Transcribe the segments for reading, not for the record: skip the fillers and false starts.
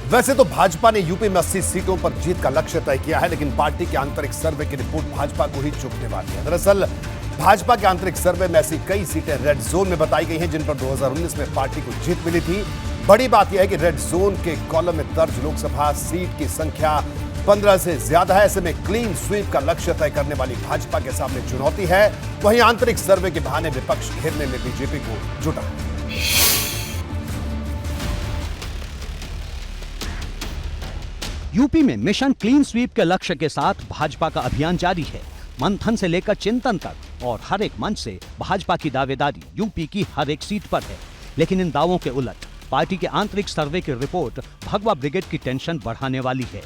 वैसे तो भाजपा ने यूपी में 80 सीटों पर जीत का लक्ष्य तय किया है, लेकिन पार्टी के आंतरिक सर्वे की रिपोर्ट भाजपा को ही चुभने वाली है। दरअसल भाजपा के आंतरिक सर्वे में ऐसी कई सीटें रेड जोन में बताई गई हैं जिन पर 2019 में पार्टी को जीत मिली थी। बड़ी बात यह है कि रेड जोन के कॉलम में दर्ज लोकसभा सीट की संख्या 15 से ज्यादा है। ऐसे में क्लीन स्वीप का लक्ष्य तय करने वाली भाजपा के सामने चुनौती है। वहीं आंतरिक सर्वे के बहाने विपक्ष घेरने में बीजेपी को जुटा है। यूपी में मिशन क्लीन स्वीप के लक्ष्य के साथ भाजपा का अभियान जारी है। मंथन से लेकर चिंतन तक और हर एक मंच से भाजपा की दावेदारी यूपी की हर एक सीट पर है। लेकिन इन दावों के उलट पार्टी के आंतरिक सर्वे की रिपोर्ट भगवा ब्रिगेड की टेंशन बढ़ाने वाली है।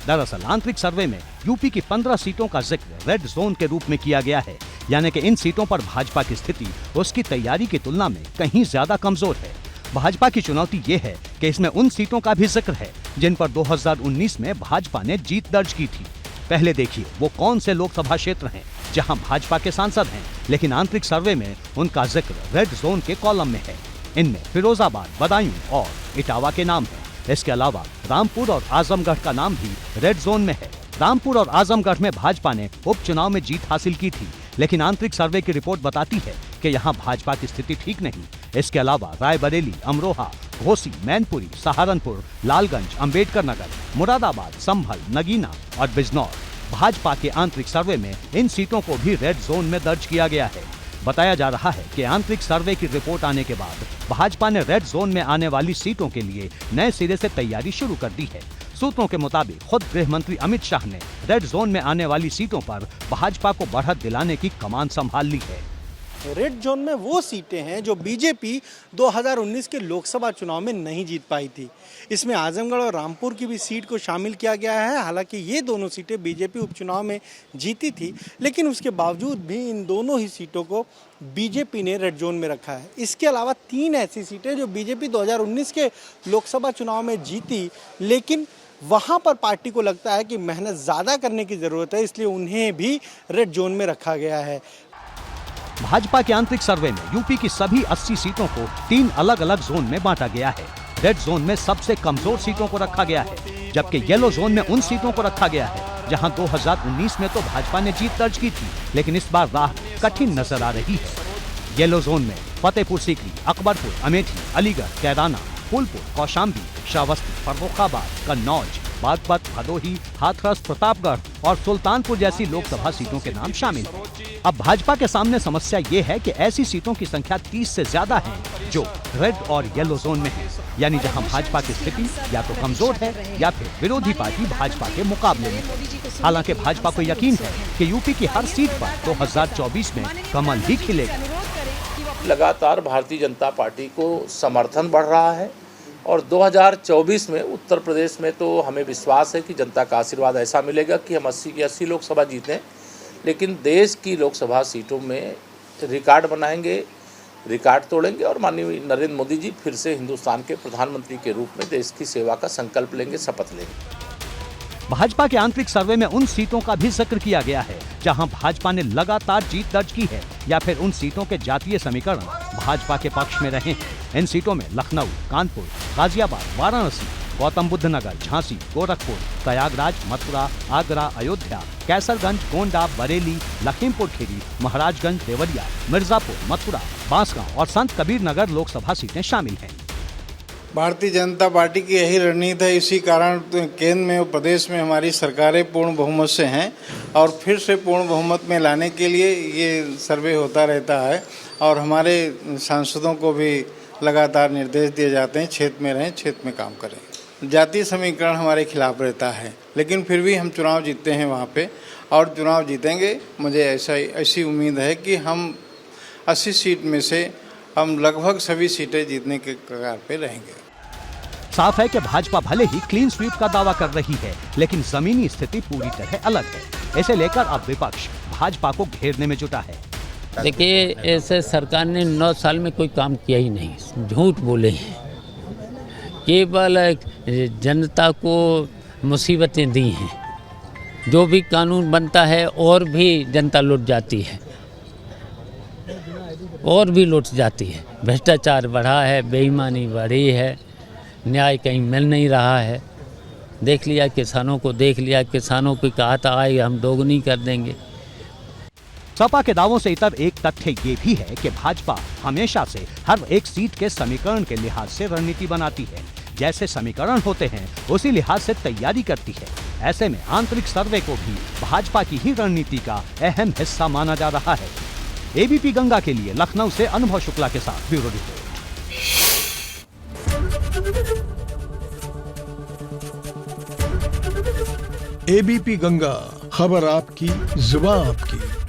दरअसल आंतरिक सर्वे में यूपी की 15 सीटों का जिक्र रेड जोन के रूप में किया गया है, यानी कि इन सीटों पर भाजपा की स्थिति उसकी तैयारी की तुलना में कहीं ज्यादा कमजोर है। भाजपा की चुनौती ये है कि इसमें उन सीटों का भी जिक्र है जिन पर 2019 में भाजपा ने जीत दर्ज की थी। पहले देखिए वो कौन से लोकसभा क्षेत्र हैं जहां भाजपा के सांसद हैं, लेकिन आंतरिक सर्वे में उनका जिक्र रेड जोन के कॉलम में है। इनमें फिरोजाबाद, बदायूं और इटावा के नाम हैं। इसके अलावा रामपुर और आजमगढ़ का नाम भी रेड जोन में है। रामपुर और आजमगढ़ में भाजपा ने उपचुनाव में जीत हासिल की थी, लेकिन आंतरिक सर्वे की रिपोर्ट बताती है कि यहाँ भाजपा की स्थिति ठीक नहीं। इसके अलावा रायबरेली, अमरोहा, घोसी, मैनपुरी, सहारनपुर, लालगंज, अंबेडकर नगर, मुरादाबाद, संभल, नगीना और बिजनौर भाजपा के आंतरिक सर्वे में इन सीटों को भी रेड जोन में दर्ज किया गया है। बताया जा रहा है कि आंतरिक सर्वे की रिपोर्ट आने के बाद भाजपा ने रेड जोन में आने वाली सीटों के लिए नए सिरे से तैयारी शुरू कर दी है। सूत्रों के मुताबिक खुद गृह मंत्री अमित शाह ने रेड जोन में आने वाली सीटों पर भाजपा को बढ़त दिलाने की कमान संभाल ली है। रेड जोन में वो सीटें हैं जो बीजेपी 2019 के लोकसभा चुनाव में नहीं जीत पाई थी। इसमें आजमगढ़ और रामपुर की भी सीट को शामिल किया गया है। हालांकि ये दोनों सीटें बीजेपी उपचुनाव में जीती थी, लेकिन उसके बावजूद भी इन दोनों ही सीटों को बीजेपी ने रेड जोन में रखा है। इसके अलावा 3 ऐसी सीटें जो बीजेपी 2019 के लोकसभा चुनाव में जीती, लेकिन वहाँ पर पार्टी को लगता है कि मेहनत ज़्यादा करने की ज़रूरत है, इसलिए उन्हें भी रेड जोन में रखा गया है। भाजपा के आंतरिक सर्वे में यूपी की सभी 80 सीटों को 3 अलग अलग जोन में बांटा गया है। रेड जोन में सबसे कमजोर सीटों को रखा गया है, जबकि येलो जोन में उन सीटों को रखा गया है जहां 2019 में तो भाजपा ने जीत दर्ज की थी, लेकिन इस बार राह कठिन नजर आ रही है। येलो जोन में फतेहपुर सीकरी, अकबरपुर, अमेठी, अलीगढ़, कैराना, फूलपुर, कौशाम्बी, श्रावस्ती, फर्रुखाबाद, कन्नौज, बागपत, भदोही, हाथरस, प्रतापगढ़ और सुल्तानपुर जैसी लोकसभा सीटों के नाम शामिल हैं। अब भाजपा के सामने समस्या ये है कि ऐसी सीटों की संख्या 30 से ज्यादा है जो रेड और येलो जोन में है, यानी जहां भाजपा की स्थिति या तो कमजोर है या फिर विरोधी पार्टी भाजपा के मुकाबले में है। हालांकि भाजपा को यकीन है कि यूपी की हर सीट पर 2024 में कमल ही खिलेगा। लगातार भारतीय जनता पार्टी को समर्थन बढ़ रहा है और 2024 में उत्तर प्रदेश में तो हमें विश्वास है कि जनता का आशीर्वाद ऐसा मिलेगा कि हम 80 की 80 लोकसभा जीतें, लेकिन देश की लोकसभा सीटों में रिकॉर्ड बनाएंगे, रिकॉर्ड तोड़ेंगे और माननीय नरेंद्र मोदी जी फिर से हिंदुस्तान के प्रधानमंत्री के रूप में देश की सेवा का संकल्प लेंगे, शपथ लेंगे। भाजपा के आंतरिक सर्वे में उन सीटों का भी जिक्र किया गया है जहां भाजपा ने लगातार जीत दर्ज की है, या फिर उन सीटों के जातीय समीकरण भाजपा के पक्ष में रहे हैं। इन सीटों में लखनऊ, कानपुर, गाजियाबाद, वाराणसी, गौतम बुद्ध नगर, झांसी, गोरखपुर, प्रयागराज, मथुरा, आगरा, अयोध्या, कैसरगंज, गोंडा, बरेली, लखीमपुर खीरी, महाराजगंज, देवरिया, मिर्जापुर, मथुरा, बांसगांव और संत कबीर नगर लोकसभा सीटें शामिल हैं। भारतीय जनता पार्टी की यही रणनीति है। इसी कारण केंद्र में और प्रदेश में हमारी सरकारें पूर्ण बहुमत से हैं और फिर से पूर्ण बहुमत में लाने के लिए ये सर्वे होता रहता है और हमारे सांसदों को भी लगातार निर्देश दिए जाते हैं क्षेत्र में रहें, क्षेत्र में काम करें। जातीय समीकरण हमारे खिलाफ रहता है, लेकिन फिर भी हम चुनाव जीतते हैं वहाँ पे और चुनाव जीतेंगे। मुझे ऐसी उम्मीद है कि हम 80 सीट में से हम लगभग सभी सीटें जीतने के कगार पे रहेंगे। साफ है कि भाजपा भले ही क्लीन स्वीप का दावा कर रही है, लेकिन जमीनी स्थिति पूरी तरह अलग है। इसे लेकर अब विपक्ष भाजपा को घेरने में जुटा है। देखिए, ऐसे सरकार ने 9 साल में कोई काम किया ही नहीं, झूठ बोले हैं, केवल जनता को मुसीबतें दी हैं। जो भी कानून बनता है और भी जनता लुट जाती है, और भी लुट जाती है। भ्रष्टाचार बढ़ा है, बेईमानी बढ़ी है, न्याय कहीं मिल नहीं रहा है। देख लिया किसानों को, देख लिया किसानों को कहा था आए हम दोगुनी कर देंगे। सपा के दावों से इतर एक तथ्य ये भी है कि भाजपा हमेशा से हर एक सीट के समीकरण के लिहाज से रणनीति बनाती है। जैसे समीकरण होते हैं उसी लिहाज से तैयारी करती है। ऐसे में आंतरिक सर्वे को भी भाजपा की ही रणनीति का अहम हिस्सा माना जा रहा है। एबीपी गंगा के लिए लखनऊ से अनुभव शुक्ला के साथ ब्यूरो रिपोर्ट। एबीपी गंगा, खबर आपकी, जुबान आपकी।